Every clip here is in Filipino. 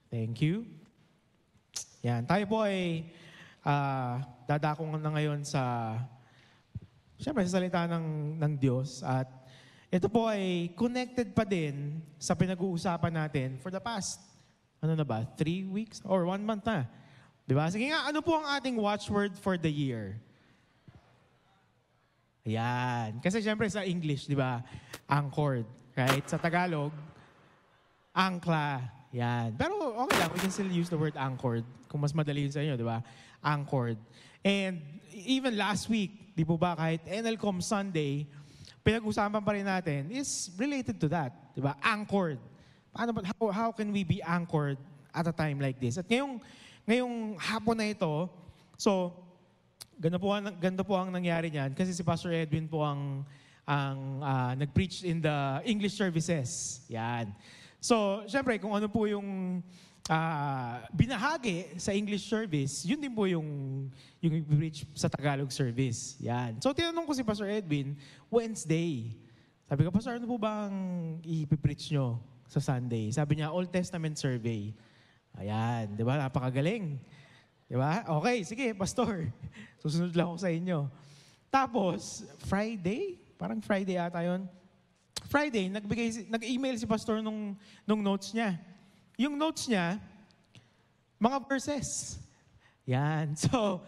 Thank you. Yan, tayo po ay dadakong na ngayon siyempre sa salita ng Diyos. At ito po ay connected pa din sa pinag-uusapan natin for the past, 3 weeks or 1 month na. Diba? Sige nga, ano po ang ating watchword for the year? Ayan. Kasi siyempre sa English, di ba? Anchored. Right? Sa Tagalog, angkla. Yan. Pero okay lang, we can still use the word anchored kung mas madali yun sa inyo, di ba? Anchored. And even last week, di po ba, kahit NLCom Sunday, pinag-usapan pa rin natin is related to that, di ba? Anchored. Paano ba, how can we be anchored at a time like this? At ngayong hapon na ito, so, ganda po ang nangyari niyan kasi si Pastor Edwin po ang nag-preach in the English services. Yan. So, syempre, kung ano po yung binahagi sa English service, yun din po yung i-preach sa Tagalog service. Yan. So, tinanong ko si Pastor Edwin, Wednesday. Sabi ko, Pastor, ano po ba ang i-preach nyo sa Sunday? Sabi niya, Old Testament survey. Ayan, di ba? Napakagaling. Di ba? Okay, sige, Pastor. Susunod lang ako sa inyo. Tapos, Friday? Parang Friday ata yun. Friday, nag-email si Pastor nung notes niya. Yung notes niya, mga verses. Yan. So,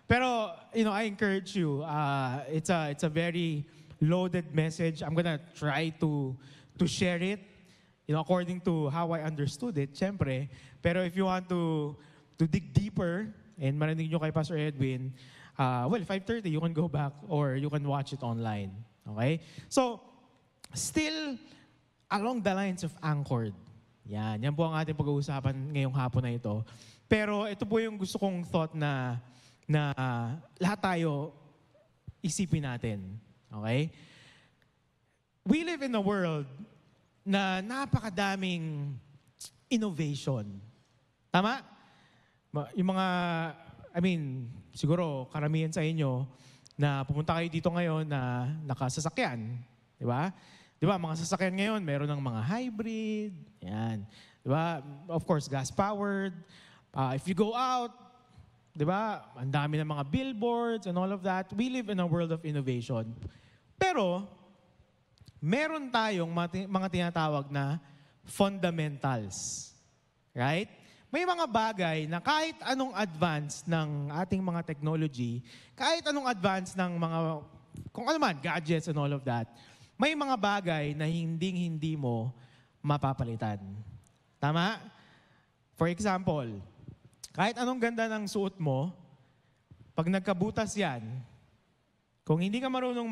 pero, I encourage you. It's a very loaded message. I'm gonna try to share it, according to how I understood it, syempre. Pero if you want to dig deeper and marinig nyo kay Pastor Edwin, 5:30, you can go back or you can watch it online. Okay? So, still along the lines of anchored. Yan po ang ating pag-uusapan ngayong hapon na ito. Pero ito po yung gusto kong thought na lahat tayo isipin natin. Okay? We live in a world na napakadaming innovation. Tama? Yung mga, siguro karamihan sa inyo na pumunta kayo dito ngayon na nakasasakyan. Di ba? Di ba, mga sasakyan ngayon, meron ng mga hybrid. Yan. Di ba? Of course, gas-powered. If you go out, di ba, ang dami ng mga billboards and all of that. We live in a world of innovation. Pero, meron tayong mga tinatawag na fundamentals. Right? May mga bagay na kahit anong advance ng ating mga technology, kahit anong advance ng mga, kung ano man, gadgets and all of that, may mga bagay na hindi mo mapapalitan. Tama? For example, kahit anong ganda ng suot mo, pag nagkabutas yan, kung hindi ka marunong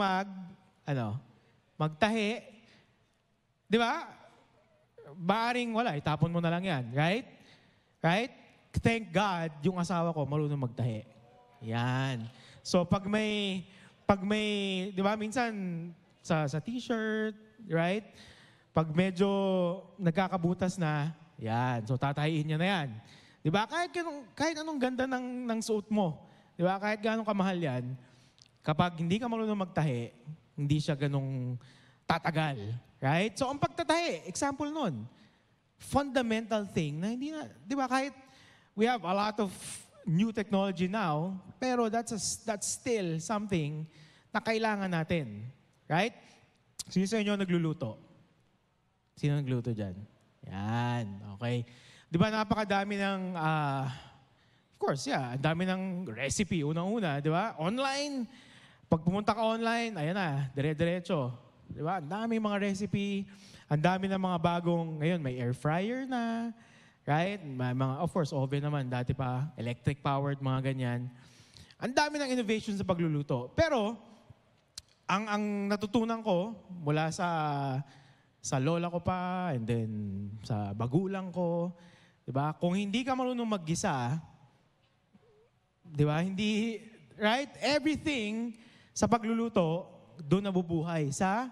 magtahi, di ba? Baaring wala, itapon mo na lang yan. Right? Right? Thank God, yung asawa ko marunong magtahi. Yan. So pag may, di ba, minsan sa t-shirt, right? Pag medyo nagkakabutas na, yan. So tatahiin niya na yan. Di ba? Kahit anong ganda ng suot mo, di ba? Kahit ganong kamahal yan, kapag hindi ka marunong magtahi, hindi siya ganong tatagal. Right? So ang pagtatahi, example nun, fundamental thing na hindi na, di ba, kahit we have a lot of new technology now, pero that's still something na kailangan natin. Right? Sino sa inyo nagluluto? Sino nagluto dyan? Yan. Okay. Di ba napakadami ng, of course, ang dami ng recipe, unang-una, di ba? Online, pag pumunta ka online, ayan na, dire-diretso. Di ba? Ang dami mga recipe, ang dami ng mga bagong, ngayon may air fryer na, right? May mga, of course, oven naman, dati pa, electric powered, mga ganyan. Ang dami ng innovation sa pagluluto. Pero, ang natutunan ko mula sa lola ko pa, and then sa bagulang ko, di ba? Kung hindi ka marunong maggisa, di ba? Hindi, right? Everything sa pagluluto, doon nabubuhay. Saan?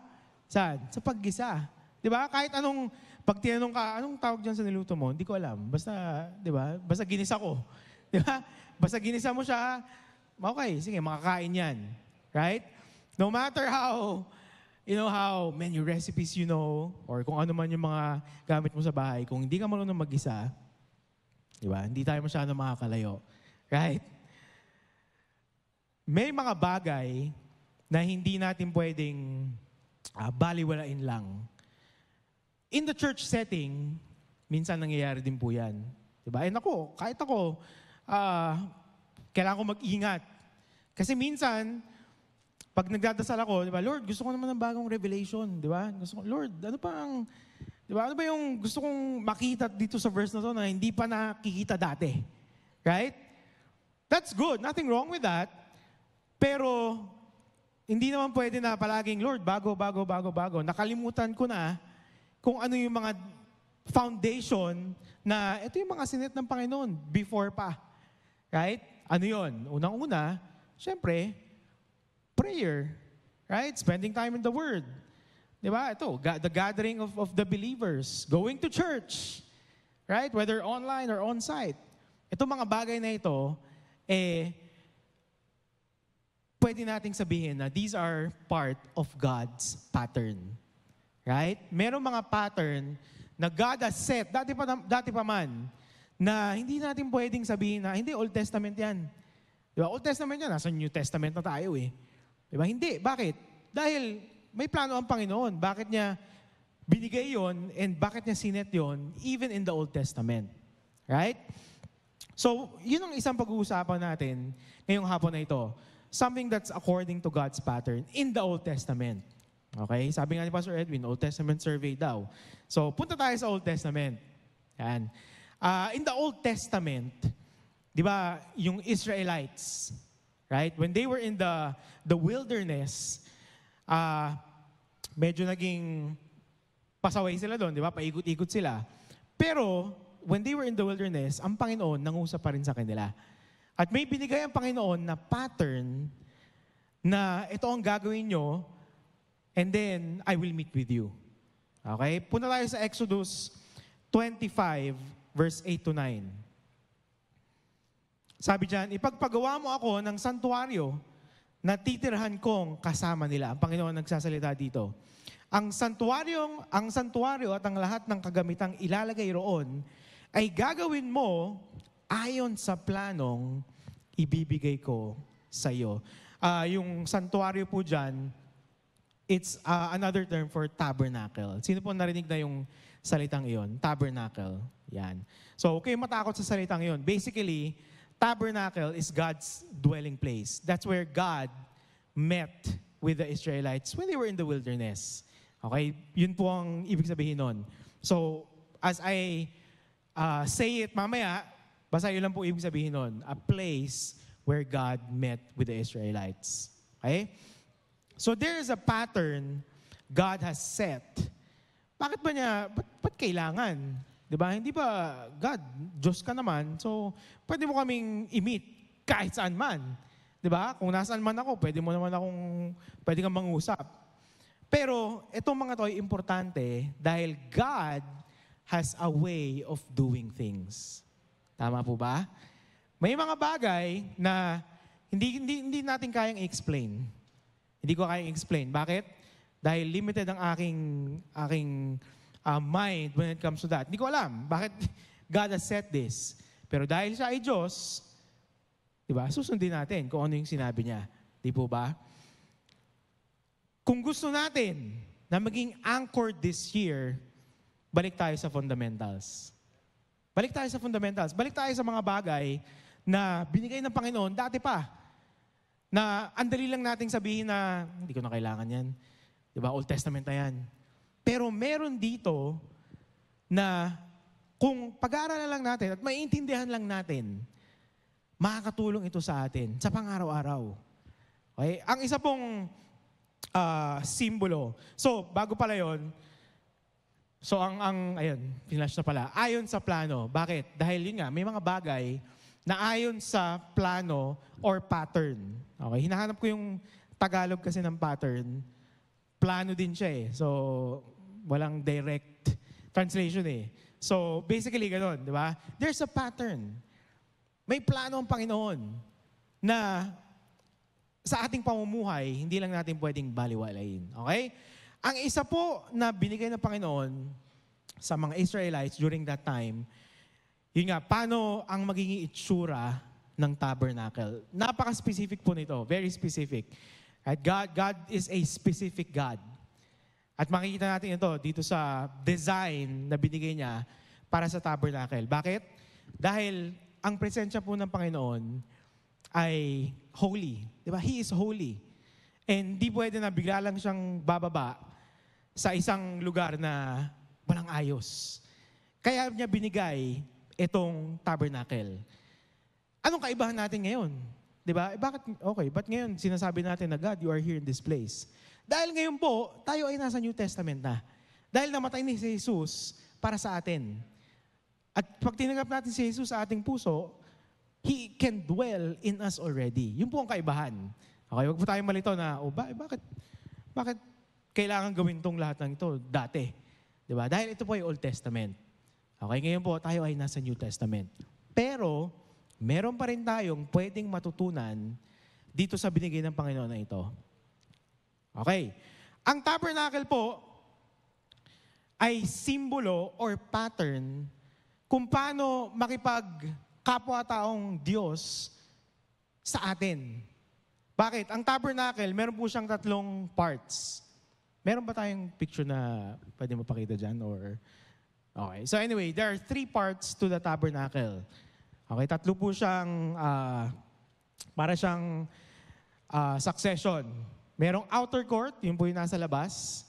Sa paggisa. Di ba? Kahit pag tinanong ka, anong tawag dyan sa niluto mo? Hindi ko alam. Basta, di ba? Basta ginisa ko. Di ba? Basta ginisa mo siya, okay, sige, makakain yan. Right? No matter how many recipes or kung ano man yung mga gamit mo sa bahay, kung hindi ka marunong mag-isa, Di ba? Hindi tayo masyado makakalayo. Right? May mga bagay na hindi natin pwedeng baliwalain lang. In the church setting, minsan nangyayari din po yan. Diba? Kahit ako, kailangan ko mag-ingat. Kasi minsan, pag nagdadasal ako, diba, Lord, gusto ko naman ng bagong revelation. Diba? Gusto ko, Lord, diba, ano ba yung gusto kong makita dito sa verse na to na hindi pa nakikita dati? Right? That's good. Nothing wrong with that. Pero, hindi naman pwede na palaging, Lord, bago. Nakalimutan ko na kung ano yung mga foundation na ito yung mga sinet ng Panginoon before pa. Right? Ano yun? Unang-una, syempre, prayer. Right? Spending time in the Word. Diba? Ito, the gathering of the believers. Going to church. Right? Whether online or on-site. Itong mga bagay na ito, pwede nating sabihin na these are part of God's pattern. Right? Merong mga pattern na God has set, dati pa man, na hindi natin pwedeng sabihin na, hindi, Old Testament yan. Diba? Old Testament yan, nasa New Testament na tayo eh. Diba? Hindi. Bakit? Dahil may plano ang Panginoon. Bakit niya binigay yon and bakit niya sinet yon even in the Old Testament. Right? So, yun ang isang pag-uusapan natin ngayong hapon na ito. Something that's according to God's pattern in the Old Testament. Okay? Sabi nga ni Pastor Edwin, Old Testament survey daw. So, punta tayo sa Old Testament. Yan. In the Old Testament, di ba, yung Israelites, right? When they were in the wilderness, medyo naging pasaway sila doon, di ba? Paikot-ikot sila. Pero, when they were in the wilderness, ang Panginoon nangusap pa rin sa kanila. At may binigay ang Panginoon na pattern na ito ang gagawin nyo and then I will meet with you. Okay? Punta tayo sa Exodus 25, verse 8 to 9. Sabi dyan, ipagpagawa mo ako ng santuaryo na titirhan kong kasama nila. Ang Panginoon nagsasalita dito. Ang santuaryo at ang lahat ng kagamitang ilalagay roon ay gagawin mo ayon sa planong ibibigay ko sa iyo. Yung santuaryo po dyan, it's another term for tabernacle. Sino po narinig na yung salitang iyon? Tabernacle. Yan. So, huwag kayong matakot sa salitang iyon. Basically, tabernacle is God's dwelling place. That's where God met with the Israelites when they were in the wilderness. Okay? Yun po ang ibig sabihin nun. So, as I say it mamaya, basta yun lang po ibig sabihin nun. A place where God met with the Israelites. Okay? So there is a pattern God has set. Bakit ba niya, ba't kailangan? Diba? Hindi ba, God, Diyos ka naman, so pwede mo kaming i-meet kahit saan man. Diba? Kung nasaan man ako, pwede kang mangusap. Pero itong mga to ay importante dahil God has a way of doing things. Tama po ba? May mga bagay na hindi natin kayang i-explain. Hindi ko kayang i-explain. Bakit? Dahil limited ang aking mind when it comes to that. Hindi ko alam bakit God has set this. Pero dahil siya ay Diyos, di ba, susundin natin kung ano yung sinabi niya. Di po ba? Kung gusto natin na maging anchored this year, balik tayo sa fundamentals. Balik tayo sa fundamentals. Balik tayo sa mga bagay na binigay ng Panginoon dati pa. Na andali lang nating sabihin na, hindi ko na kailangan yan. Diba? Old Testament na yan. Pero meron dito na kung pag-aaralan lang natin at maiintindihan lang natin, makakatulong ito sa atin sa pang-araw-araw. Okay? Ang isa pong simbolo. So, bago pala yon. So, ayun, finish na pala. Ayon sa plano. Bakit? Dahil yun nga, may mga bagay na ayon sa plano or pattern. Okay? Hinahanap ko yung Tagalog kasi ng pattern. Plano din siya eh. So, walang direct translation eh. So, basically, ganun, di ba? There's a pattern. May plano ang Panginoon na sa ating pamumuhay, hindi lang natin pwedeng baliwalain. Okay? Ang isa po na binigay ng Panginoon sa mga Israelites during that time, Yun nga, paano ang magiging itsura ng tabernacle? Napaka-specific po nito. Very specific. Right? God is a specific God. At makikita natin ito dito sa design na binigay niya para sa tabernacle. Bakit? Dahil ang presensya po ng Panginoon ay holy. Diba? He is holy. And di pwede na bigla lang siyang bababa sa isang lugar na walang ayos. Kaya niya binigay itong tabernacle. Anong kaibahan natin ngayon? Diba? Ba't ngayon sinasabi natin na God, you are here in this place? Dahil ngayon po, tayo ay nasa New Testament na. Dahil namatay ni si Jesus para sa atin. At pag tinanggap natin si Jesus sa ating puso, He can dwell in us already. Yun po ang kaibahan. Okay, wag po tayong malito na, bakit kailangan gawin tong lahat ng ito dati? Diba? Dahil ito po ay Old Testament. Okay, ngayon po tayo ay nasa New Testament. Pero, meron pa rin tayong pwedeng matutunan dito sa binigay ng Panginoon na ito. Okay. Ang tabernacle po ay simbolo or pattern kung paano makipagkapwa-taong Diyos sa atin. Bakit? Ang tabernacle, meron po siyang 3 parts. Meron ba tayong picture na pwede mapakita dyan? Okay. So anyway, there are 3 parts to the tabernacle. Okay, 3 po siyang, para siyang succession. Merong outer court, yun po yung nasa labas.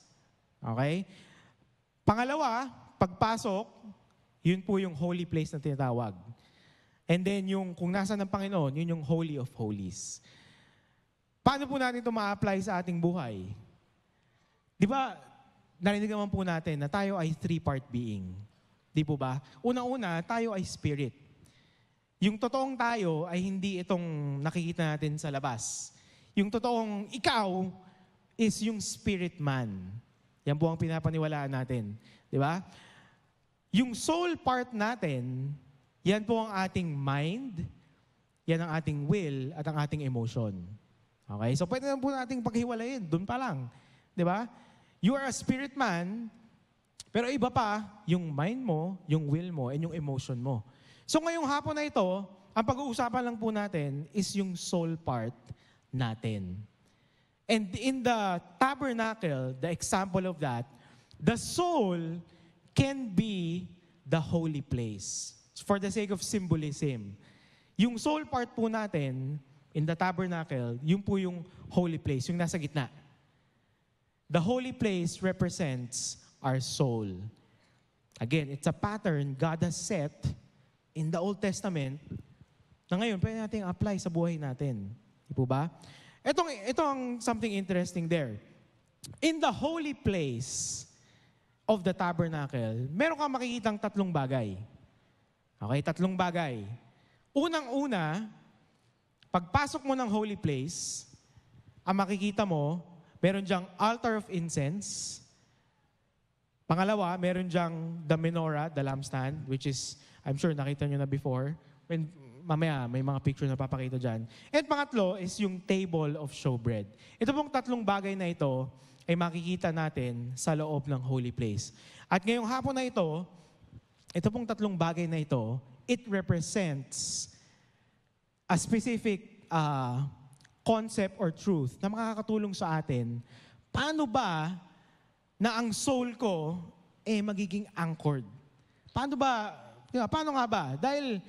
Okay? Pangalawa, pagpasok, yun po yung holy place na tinatawag. And then kung nasa ng Panginoon, yun yung Holy of Holies. Paano po natin ito ma-apply sa ating buhay? Di ba, narinig naman po natin na tayo ay 3-part being. Di po ba? Una-una, tayo ay spirit. Yung totoong tayo ay hindi itong nakikita natin sa labas. Yung totoong ikaw is yung spirit man. Yan po ang pinapaniwalaan natin. Di ba? Yung soul part natin, yan po ang ating mind, yan ang ating will, at ang ating emotion. Okay? So pwede na po nating paghiwalayin. Doon pa lang. Di ba? You are a spirit man, pero iba pa, yung mind mo, yung will mo, and yung emotion mo. So ngayong hapon na ito, ang pag-uusapan lang po natin is yung soul part natin. And in the tabernacle, the example of that, the soul can be the holy place. For the sake of symbolism. Yung soul part po natin, in the tabernacle, yun po yung holy place, yung nasa gitna. The holy place represents our soul. Again, it's a pattern God has set in the Old Testament na ngayon pwede natin apply sa buhay natin. Di po ba? Ito ang something interesting there. In the holy place of the tabernacle, meron kang makikitang 3 bagay. Okay, 3 bagay. Unang-una, pagpasok mo ng holy place, ang makikita mo, meron diyang altar of incense. Pangalawa, meron diyang the menorah, the lampstand, which is, I'm sure nakita nyo na before. When, mamaya, may mga picture na papakita dyan. And pangatlo is yung table of showbread. Ito pong 3 bagay na ito ay makikita natin sa loob ng holy place. At ngayong hapon na ito pong 3 bagay na ito, it represents a specific concept or truth na makakatulong sa atin. Paano ba na ang soul ko magiging anchored? Paano ba, paano nga ba? Dahil,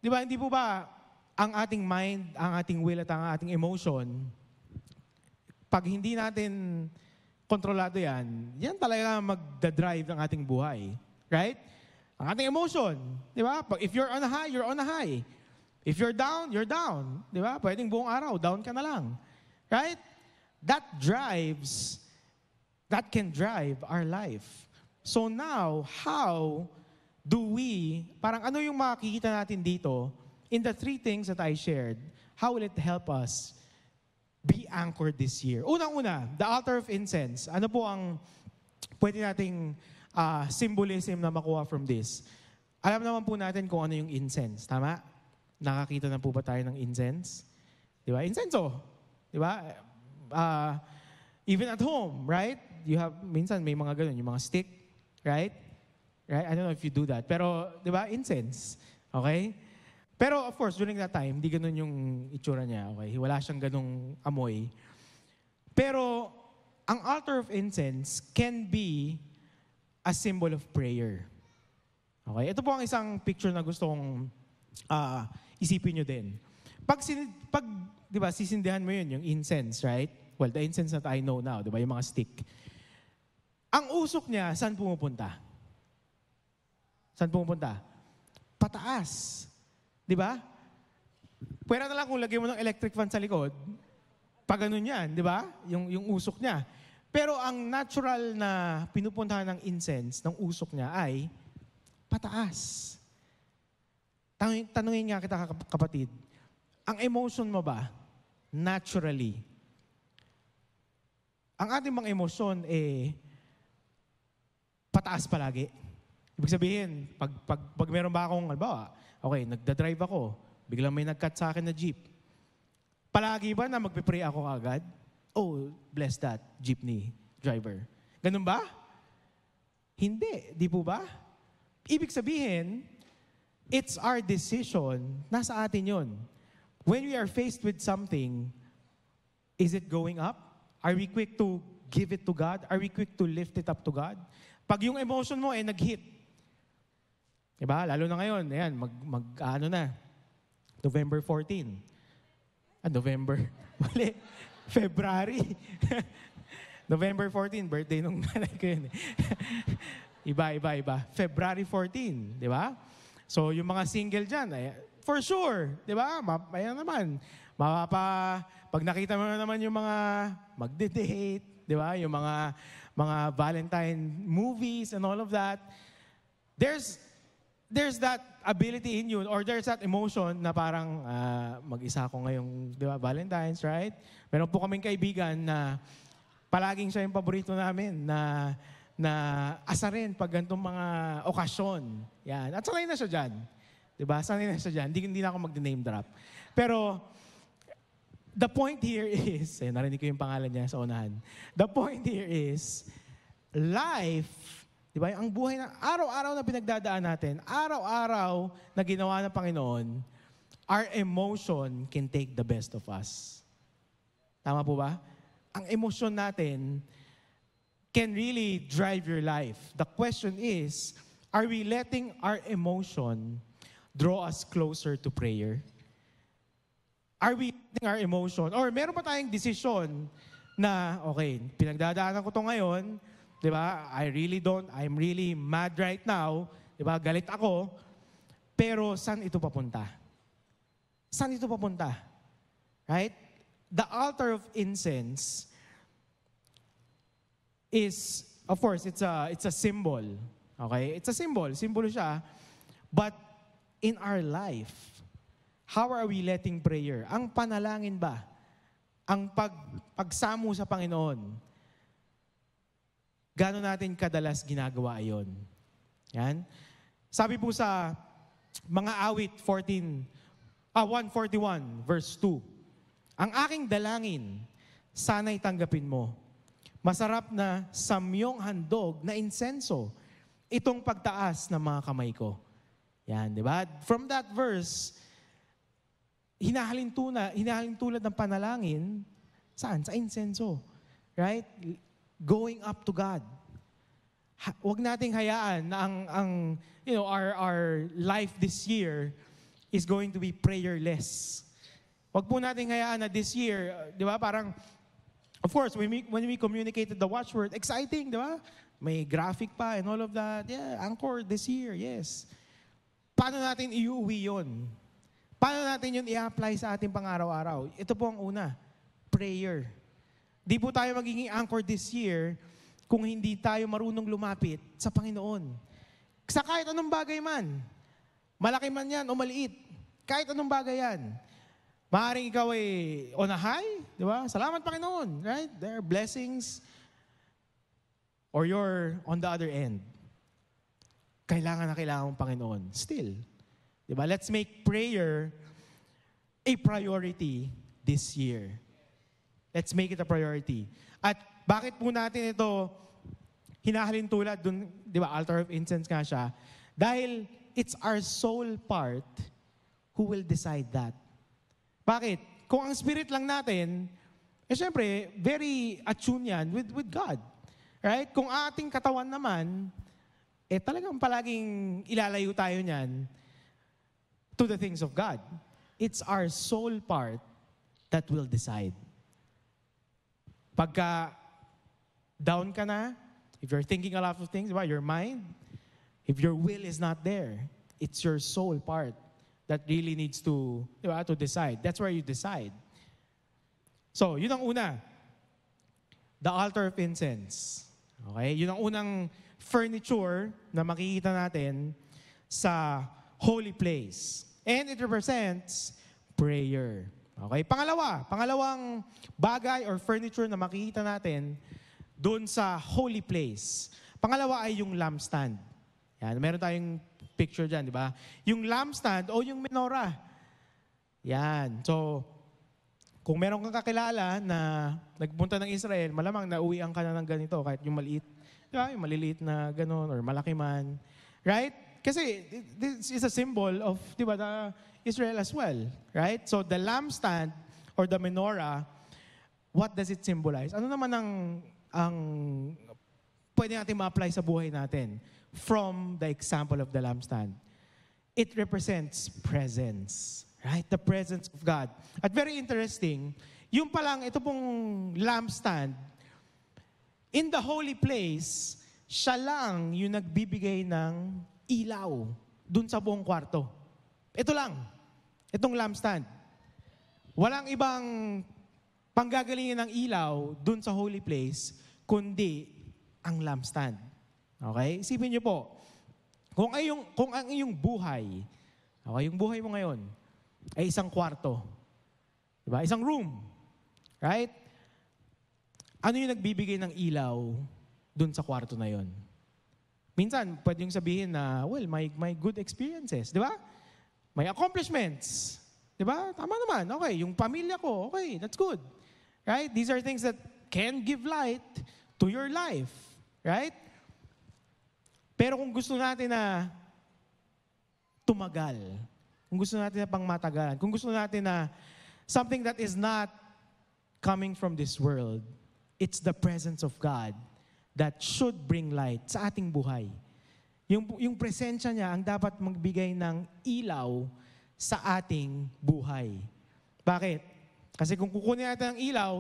di ba, hindi po ba ang ating mind, ang ating will at ang ating emotion, pag hindi natin kontrolado yan talaga magdadrive ng ating buhay. Right? Ang ating emotion, di ba? If you're on a high, you're on a high. If you're down, you're down. Di ba? Pwedeng buong araw, down ka na lang. Right? That can drive our life. So now, how do we, parang ano yung makikita natin dito, in the 3 things that I shared, how will it help us be anchored this year? Unang-una, the altar of incense. Ano po ang pwede nating symbolism na makuha from this? Alam naman po natin kung ano yung incense. Tama? Nakakita na po ba tayo ng incense? Di ba? Incenso. Di ba? Even at home, right? You have, minsan may mga ganun, yung mga stick, right? Right? I don't know if you do that. Pero, di ba, incense. Okay? Pero of course, during that time, hindi ganun yung itsura niya. Okay? Wala siyang ganung amoy. Pero, ang altar of incense can be a symbol of prayer. Okay? Ito po ang isang picture na gusto kong isipin nyo din. Pag di ba, sisindihan mo yun, yung incense, right? Well, the incense that I know now, di ba, yung mga stick. Ang usok niya, saan pumupunta? Saan pumupunta? Pataas. Di ba? Pwera na lang kung lagyan mo ng electric fan sa likod, pag ganun yan, di ba? Yung usok niya. Pero ang natural na pinupuntahan ng incense, ng usok niya ay pataas. Tanungin nga kita, kapatid, ang emotion mo ba, naturally, ang ating mga emosyon, pataas palagi. Ibig sabihin, pag meron ba akong, halimbawa, okay, nagdadrive ako, biglang may nag-cut sa akin na jeep. Palagi ba na magpipray ako agad? Oh, bless that jeepney driver. Ganun ba? Hindi, di po ba? Ibig sabihin, it's our decision, nasa atin yun. When we are faced with something, is it going up? Are we quick to give it to God? Are we quick to lift it up to God? Pag yung emotion mo nag-hit, diba? Lalo na ngayon, ayan, ano na, November 14. November. Mali. February. November 14, birthday nung nanay ko yun. Iba. February 14, di ba? So, yung mga single dyan, for sure, di ba? Ayan naman. Pag nakita mo naman yung mga magde-date, di ba? Yung mga Valentine movies and all of that, there's that ability in you, or there's that emotion na parang mag-isa ako ngayong, di ba, Valentine's, right? Meron po kaming kaibigan na palaging siya yung paborito namin na asarin pag ganitong mga okasyon. Yan. At sanay na siya dyan. Diba? Sanay na siya dyan. Hindi na ako mag-name drop. Pero, the point here is, narinig ko yung pangalan niya sa unahan. The point here is, life, diba? Ang buhay na, araw-araw na pinagdadaan natin, araw-araw na ginawa ng Panginoon, our emotion can take the best of us. Tama po ba? Ang emosyon natin can really drive your life. The question is, are we letting our emotion draw us closer to prayer? Are we letting our emotion, or meron pa tayong desisyon na, okay, pinagdadaanan ko to ngayon, di ba? I'm really mad right now, di ba? Galit ako, pero saan ito papunta? Saan ito papunta? Right? The altar of incense is, of course, it's a symbol. Okay? It's a symbol. Symbol siya. But in our life, how are we letting prayer? Ang panalangin ba? Ang pagsamo sa Panginoon, gaano natin kadalas ginagawa ayon? Yan. Sabi po sa mga awit 141 verse 2, ang aking dalangin, sana'y tanggapin mo. Masarap na samyong handog na insenso, itong pagtaas ng mga kamay ko. Yan, di ba? From that verse, hinahalin tulad ng panalangin, saan? Sa insenso. Right? Going up to God. Huwag nating hayaan na our life this year is going to be prayerless. Huwag po nating hayaan na this year, di ba, parang, of course, when we communicated the watchword, exciting, di ba? May graphic pa and all of that. Yeah, Anchor this year, yes. Paano natin iuwi yun? Paano natin yun i-apply sa ating pang-araw-araw? Ito po ang una, prayer. Di po tayo magiging anchor this year kung hindi tayo marunong lumapit sa Panginoon. Sa kahit anong bagay man, malaki man yan o maliit, kahit anong bagay yan, maaaring ikaw ay on a high, di ba? Salamat Panginoon, right? There are blessings. Or you're on the other end. Kailangan mong Panginoon. Still. Di ba? Let's make prayer a priority this year. Let's make it a priority. At bakit po natin ito hinahalin tulad dun, di ba, altar of incense nga siya. Dahil it's our soul part who will decide that. Bakit? Kung ang spirit lang natin, syempre, very attune yan with God. Right? Kung ating katawan naman, talagang palaging ilalayo tayo niyan to the things of God. It's our soul part that will decide. Pagka down ka na, if you're thinking a lot of things about your mind, if your will is not there, it's your soul part that really needs to, to decide. That's where you decide. So, yun ang una. The altar of incense. Okay? Yun ang unang furniture na makikita natin sa holy place. And it represents prayer. Okay? Pangalawang bagay or furniture na makikita natin doon sa holy place. Pangalawa ay yung lampstand. Yan, meron tayong picture dyan, di ba? Yung lampstand o yung menorah. Yan. So, kung meron kang kakilala na nagpunta ng Israel, malamang nauwian ka na ng ganito, kahit yung maliit, di ba? Yung maliliit na ganon, or malaki man. Right? Kasi this is a symbol of, di ba, the Israel as well. Right? So the lampstand or the menorah, what does it symbolize? Ano naman ang pwede natin ma-apply sa buhay natin from the example of the lampstand? It represents presence. Right? The presence of God. At very interesting, yung palang, ito pong lampstand, in the holy place, siya lang yung nagbibigay ng ilaw dun sa buong kwarto. Ito lang. Itong lampstand. Walang ibang panggagalingan ng ilaw dun sa holy place, kundi ang lampstand. Okay? Isipin niyo po, kung ang iyong buhay, okay, yung buhay mo ngayon, ay isang kwarto. Diba? Isang room. Right? Ano yung nagbibigay ng ilaw dun sa kwarto na yon? Minsan, pwede yung sabihin na, well, my good experiences. Di ba? May accomplishments. Di ba? Tama naman. Okay. Yung pamilya ko, okay, that's good. Right? These are things that can give light to your life. Right? Pero kung gusto natin na tumagal, kung gusto natin na pangmatagalan, kung gusto natin na something that is not coming from this world, it's the presence of God that should bring light sa ating buhay. Yung presensya niya ang dapat magbigay ng ilaw sa ating buhay. Bakit? Kasi kung kukunin natin ang ilaw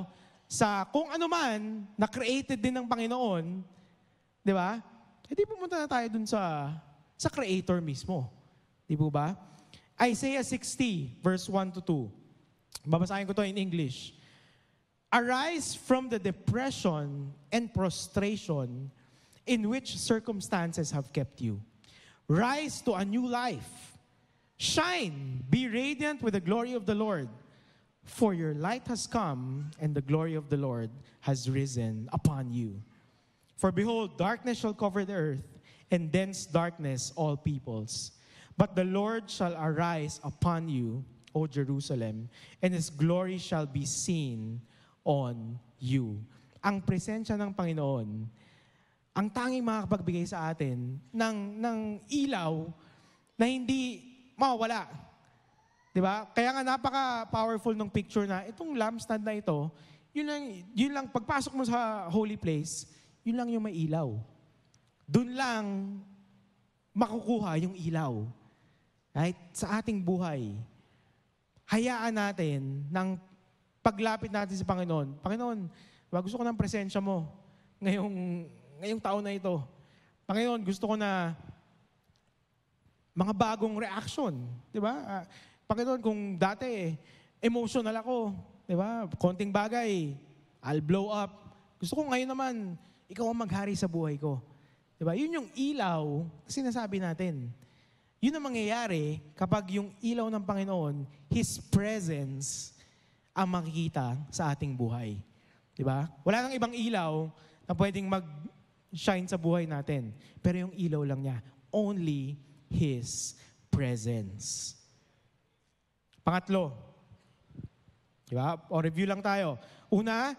sa kung ano man na created din ng Panginoon, di ba? Hindi pumunta na tayo dun sa Creator mismo. Di po ba? Isaiah 60, verse 1 to 2. Babasahin ko to in English. Arise from the depression and prostration in which circumstances have kept you. Rise to a new life. Shine, be radiant with the glory of the Lord. For your light has come, and the glory of the Lord has risen upon you. For behold, darkness shall cover the earth, and dense darkness all peoples. But the Lord shall arise upon you, O Jerusalem, and His glory shall be seen on you. Ang presensya ng Panginoon, ang tanging makakapagbigay sa atin ng ilaw na hindi mawawala. Diba? Kaya nga napaka-powerful ng picture na itong lampstand na ito, yun lang, pagpasok mo sa holy place, yun lang yung may ilaw. Doon lang makukuha yung ilaw. Right? Sa ating buhay, hayaan natin ng paglapit natin sa Panginoon. Panginoon, gusto ko ng presensya mo ngayong taon na ito. Panginoon, gusto ko na mga bagong reaction. Di ba? Panginoon, kung dati emotional ako, di ba? Konting bagay, I'll blow up. Gusto ko ngayon naman, ikaw ang maghari sa buhay ko. Di ba? Yun yung ilaw, sinasabi natin. Yun ang mangyayari kapag yung ilaw ng Panginoon, His presence, ang makikita sa ating buhay. Diba? Wala nang ibang ilaw na pwedeng mag-shine sa buhay natin. Pero yung ilaw lang niya, only His presence. Pangatlo, diba? O review lang tayo. Una,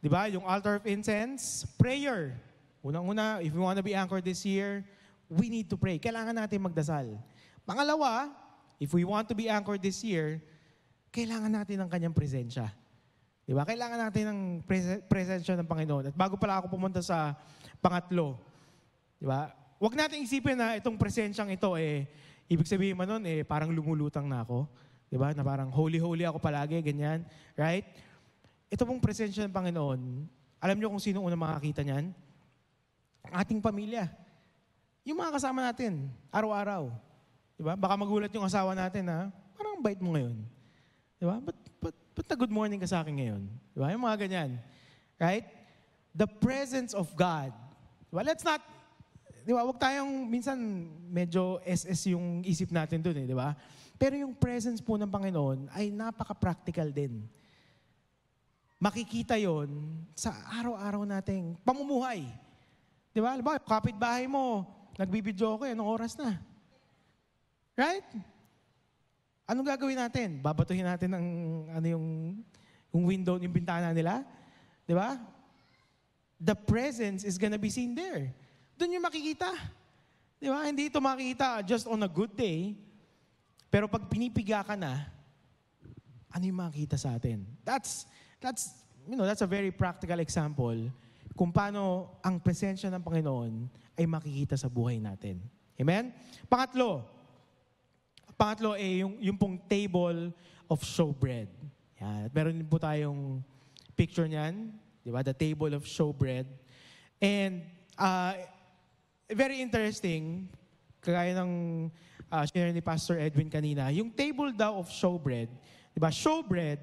diba, yung altar of incense, prayer. Unang-una, if we want to be anchored this year, we need to pray. Kailangan natin magdasal. Pangalawa, if we want to be anchored this year, kailangan natin ng kanyang presensya. Di ba? Kailangan natin ng presensya ng Panginoon. At bago pala ako pumunta sa pangatlo, di ba? Huwag natin isipin na itong presensyang ito, ibig sabihin mo nun, parang lumulutang na ako. Di ba? Na parang holy-holy ako palagi, ganyan. Right? Ito pong presensya ng Panginoon, alam niyo kung sino unang makakita niyan? Ang ating pamilya. Yung mga kasama natin, araw-araw. Diba? Baka magulat yung asawa natin na, parang bait mo ngayon. Diba? Ba't na good morning ka sa akin ngayon? Diba? Yung mga ganyan. Right? The presence of God. Diba? Let's not, diba? Huwag tayong, minsan, medyo SS yung isip natin dun diba? Pero yung presence po ng Panginoon ay napaka-practical din. Makikita yon sa araw-araw nating pamumuhay. Di ba? Diba, kapitbahay mo, nagbibidyo ako, anong oras na? Right? Anong gagawin natin? Babatuhin natin ang yung window, yung bintana nila? Di ba? The presence is gonna be seen there. Doon yung makikita. Di ba? Hindi ito makikita just on a good day, pero pag pinipiga ka na, ano yung makikita sa atin? That's a very practical example kung paano ang presensya ng Panginoon ay makikita sa buhay natin. Amen? Pangatlo yung pong table of showbread. Yan. At meron din po tayong picture niyan, di ba? The table of showbread. And very interesting, kagaya ng share ni Pastor Edwin kanina, yung table daw of showbread, di ba? Showbread,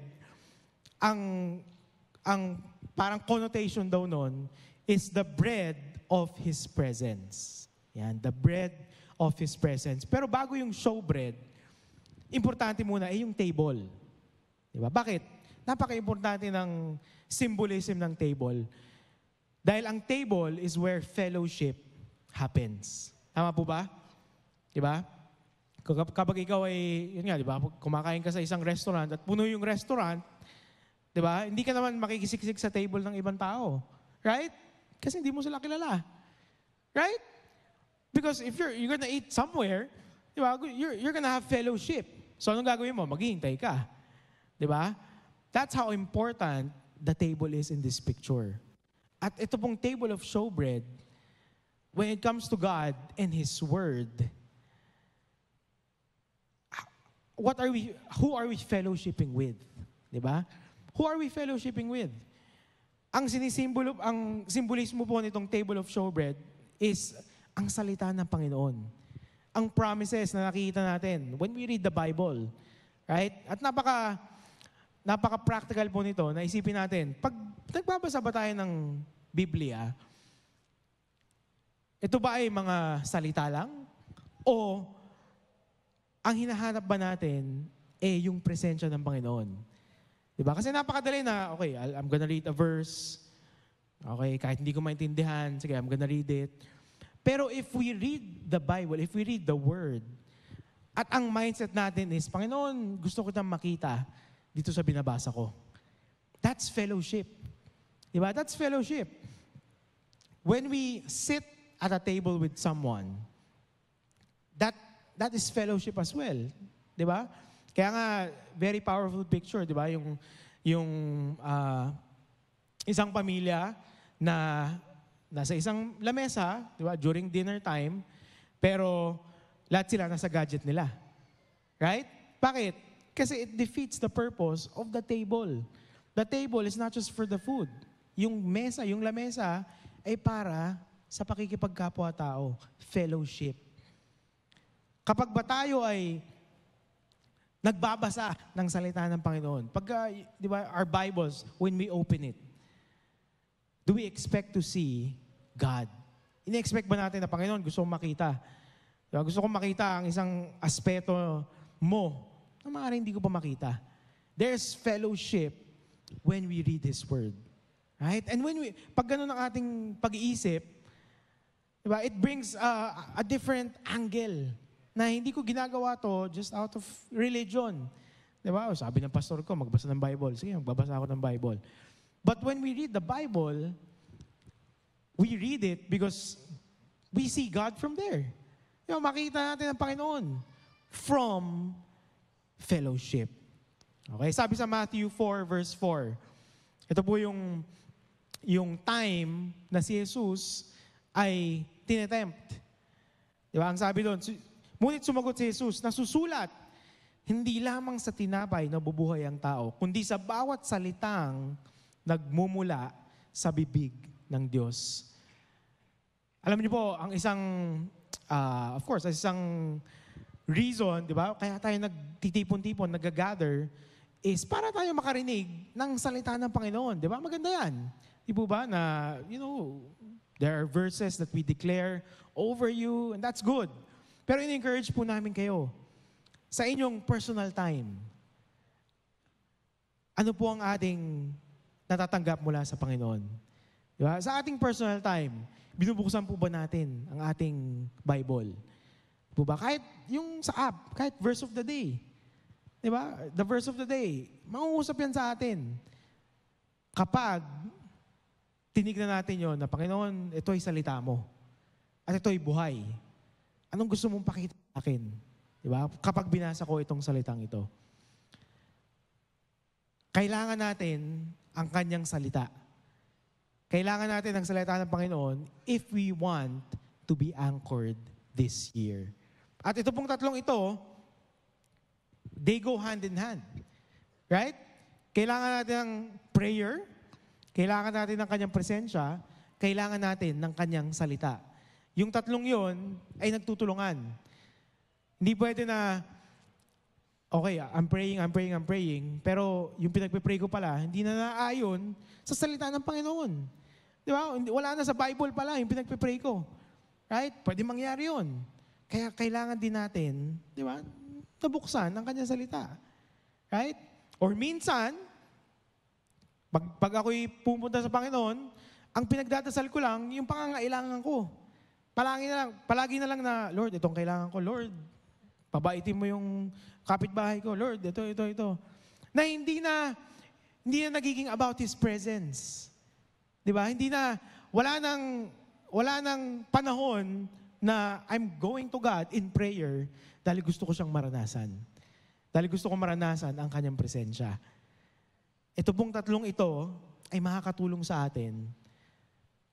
ang parang connotation daw nun is the bread of His presence. Yan, the bread of His presence. Pero bago yung showbread, importante muna ay yung table. Diba? Bakit? Napaka-importante ng symbolism ng table. Dahil ang table is where fellowship happens. Tama po ba? Diba? Kapag ikaw ay, yun nga, diba? Kumakain ka sa isang restaurant at puno yung restaurant, diba? Hindi ka naman makikisiksik sa table ng ibang tao. Right? Kasi hindi mo sila kilala. Right? Because if you're gonna eat somewhere, diba? You're gonna have fellowship. So anong gagawin mo? Maghihintay ka. Diba? That's how important the table is in this picture. At ito pong table of showbread, when it comes to God and His Word, who are we fellowshipping with? Diba? Who are we fellowshipping with? Ang simbolismo po nitong table of showbread is ang salita ng Panginoon. Ang promises na nakikita natin when we read the Bible. Right? At napaka-practical po nito na isipin natin, pag nagbabasa ba tayo ng Biblia, ito ba ay mga salita lang? O ang hinahanap ba natin yung presensya ng Panginoon? Diba? Kasi napakadali na, okay, I'm gonna read a verse. Okay, kahit hindi ko maintindihan, sige, I'm gonna read it. Pero if we read the Bible, if we read the Word, at ang mindset natin is, Panginoon, gusto ko tayong makita dito sa binabasa ko. That's fellowship. Diba? That's fellowship. When we sit at a table with someone, that is fellowship as well. Diba? Kaya nga, very powerful picture, di ba? Yung isang pamilya na nasa isang lamesa, di ba? During dinner time, pero lahat sila nasa gadget nila. Right? Bakit? Kasi it defeats the purpose of the table. The table is not just for the food. Yung mesa, yung lamesa, ay para sa pakikipagkapwa-tao, fellowship. Kapag ba tayo ay nagbabasa ng salita ng Panginoon. Pagka, di ba, our Bibles, when we open it, do we expect to see God? Ine-expect ba natin na, Panginoon, gusto kong makita? Diba? Gusto kong makita ang isang aspeto mo na maaaring hindi ko pa makita. There's fellowship when we read His Word. Right? And pag ganun ang ating pag-iisip, diba, it brings a different angle na hindi ko ginagawa to just out of religion. Diba? O, sabi ng pastor ko, magbasa ng Bible. Sige, magbabasa ako ng Bible. But when we read the Bible, we read it because we see God from there. Makita natin ang Panginoon from fellowship. Okay, sabi sa Matthew 4 verse 4, ito po yung time na si Jesus ay tinetempt. Di ba? Ang sabi doon, ngunit sumagot si Jesus, nasusulat, hindi lamang sa tinapay nabubuhay ang tao, kundi sa bawat salitang nagmumula sa bibig ng Diyos. Alam niyo po, ang isang, of course, isang reason, di ba, kaya tayo nagtitipon-tipon, nag-gather, is para tayo makarinig ng salita ng Panginoon. Di ba? Maganda yan. Di po ba na, there are verses that we declare over you, and that's good. Pero in-encourage po namin kayo, sa inyong personal time, ano po ang ating natatanggap mula sa Panginoon? Di ba? Sa ating personal time, binubuksan po ba natin ang ating Bible? Di po ba? Kahit yung sa app, kahit verse of the day. Di ba? The verse of the day. Mangungusap yan sa atin. Kapag tinignan natin yon na, Panginoon, ito ay salita mo. At ito ay buhay. Anong gusto mong pakita sa akin? Di ba? Kapag binasa ko itong salitang ito. Kailangan natin ang kanyang salita. Kailangan natin ang salita ng Panginoon if we want to be anchored this year. At ito pong tatlong ito, they go hand in hand. Right? Kailangan natin ng prayer, kailangan natin ng kanyang presensya, kailangan natin ng kanyang salita. Yung tatlong yon ay nagtutulungan. Hindi pwede na, okay, I'm praying, pero yung pinagpipray ko pala, hindi na naayon sa salita ng Panginoon. Di ba? Wala na sa Bible pala yung pinagpipray ko. Right? Pwede mangyari yun. Kaya kailangan din natin, di ba, nabuksan ang kanyang salita. Right? Or minsan, pag ako'y pumunta sa Panginoon, ang pinagdadasal ko lang, yung pangangailangan ko. Palagi na lang na, Lord, itong kailangan ko. Lord, pabaitin mo yung kapitbahay ko. Lord, ito. Na hindi na nagiging about His presence. Di ba? Wala nang panahon na I'm going to God in prayer dahil gusto ko siyang maranasan. Dahil gusto ko maranasan ang kanyang presensya. Ito pong tatlong ito ay makakatulong sa atin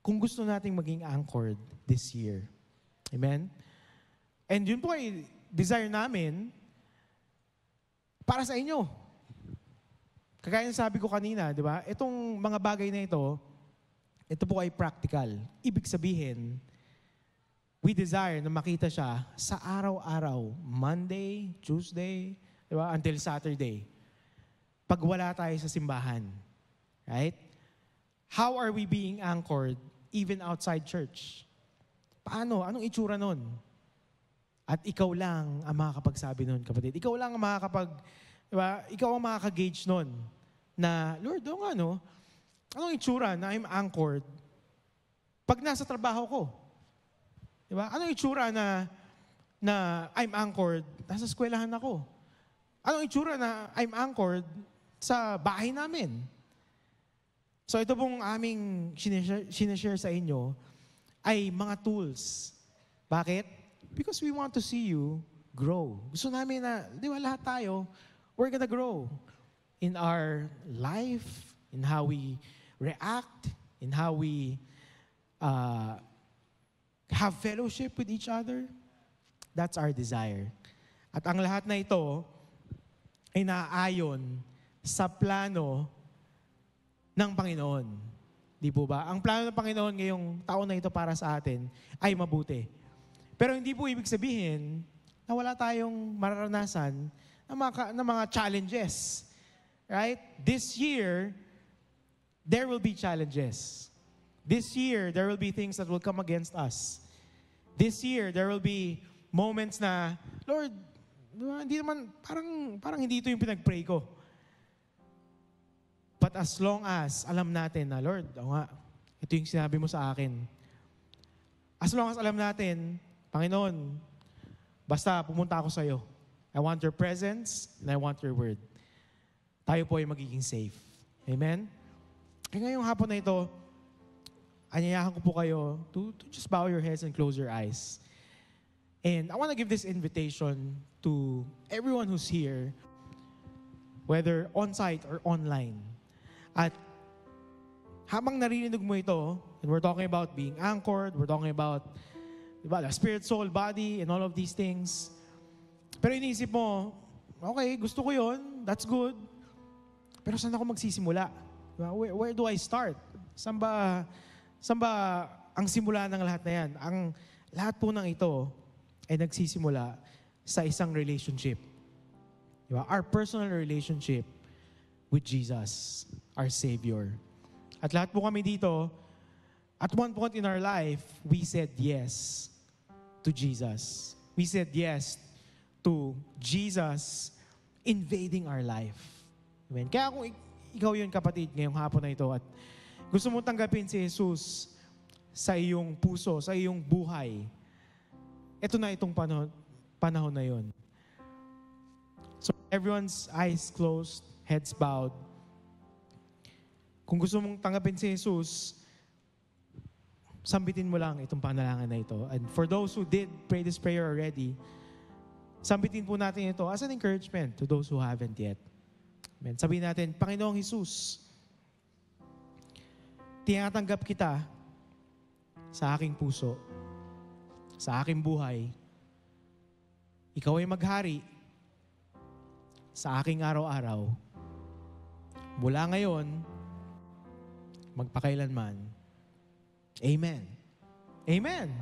kung gusto nating maging anchored this year. Amen? And yun po ay desire namin para sa inyo. Kagaya ng sabi ko kanina, di ba? Itong mga bagay na ito po ay practical. Ibig sabihin, we desire na makita siya sa araw-araw. Monday, Tuesday, di ba? Until Saturday. Pag wala tayo sa simbahan. Right? How are we being anchored even outside church? Paano? Anong itsura nun? At ikaw lang ang makakapagsabi nun, kapatid. Ikaw lang ang diba? Ikaw ang makaka-gauge nun na, Lord, anong itsura na I'm anchored pag nasa trabaho ko? Diba? Anong itsura na I'm anchored nasa eskwelahan ako? Anong itsura na I'm anchored sa bahay namin? So ito pong aming sinashare sa inyo ay mga tools. Bakit? Because we want to see you grow. Gusto namin na, di ba, lahat tayo, we're gonna grow in our life, in how we react, in how we have fellowship with each other. That's our desire. At ang lahat na ito ay naaayon sa plano ng Panginoon. Di po ba? Ang plano ng Panginoon ngayong taon na ito para sa atin ay mabuti. Pero hindi po ibig sabihin na wala tayong mararanasan ng mga challenges. Right? This year, there will be challenges. This year, there will be things that will come against us. This year, there will be moments na, Lord, hindi naman, parang hindi ito yung pinag-pray ko. But as long as alam natin na, Lord, ito yung sinabi mo sa akin. As long as alam natin, Panginoon, basta pumunta ako sa iyo. I want your presence and I want your word. Tayo po ay magiging safe. Amen? Kaya ngayong hapon na ito, anyayahan ko po kayo to just bow your heads and close your eyes. And I want to give this invitation to everyone who's here, whether on-site or online. At habang narinig mo ito, and we're talking about being anchored, we're talking about the spirit, soul, body, and all of these things. Pero iniisip mo, okay, gusto ko yun, that's good. Pero saan ako magsisimula? Where do I start? Saan ba ang simula ng lahat na yan? Ang lahat po ng ito ay nagsisimula sa isang relationship. Diba? Our personal relationship with Jesus, our Savior. At lahat po kami dito, at one point in our life, we said yes to Jesus. We said yes to Jesus invading our life. Amen. Kaya kung ikaw yun, kapatid, ngayong hapon na ito, at gusto mo tanggapin si Jesus sa iyong puso, sa iyong buhay, ito na itong panahon na yun. So everyone's eyes closed, heads bowed. Kung gusto mong tanggapin si Jesus, sambitin mo lang itong panalangin na ito. And for those who did pray this prayer already, sambitin po natin ito as an encouragement to those who haven't yet. Amen. Sabihin natin, Panginoong Jesus, tinatanggap kita sa aking puso, sa aking buhay. Ikaw ay maghari sa aking araw-araw. Mula ngayon, magpakailanman. Amen. Amen.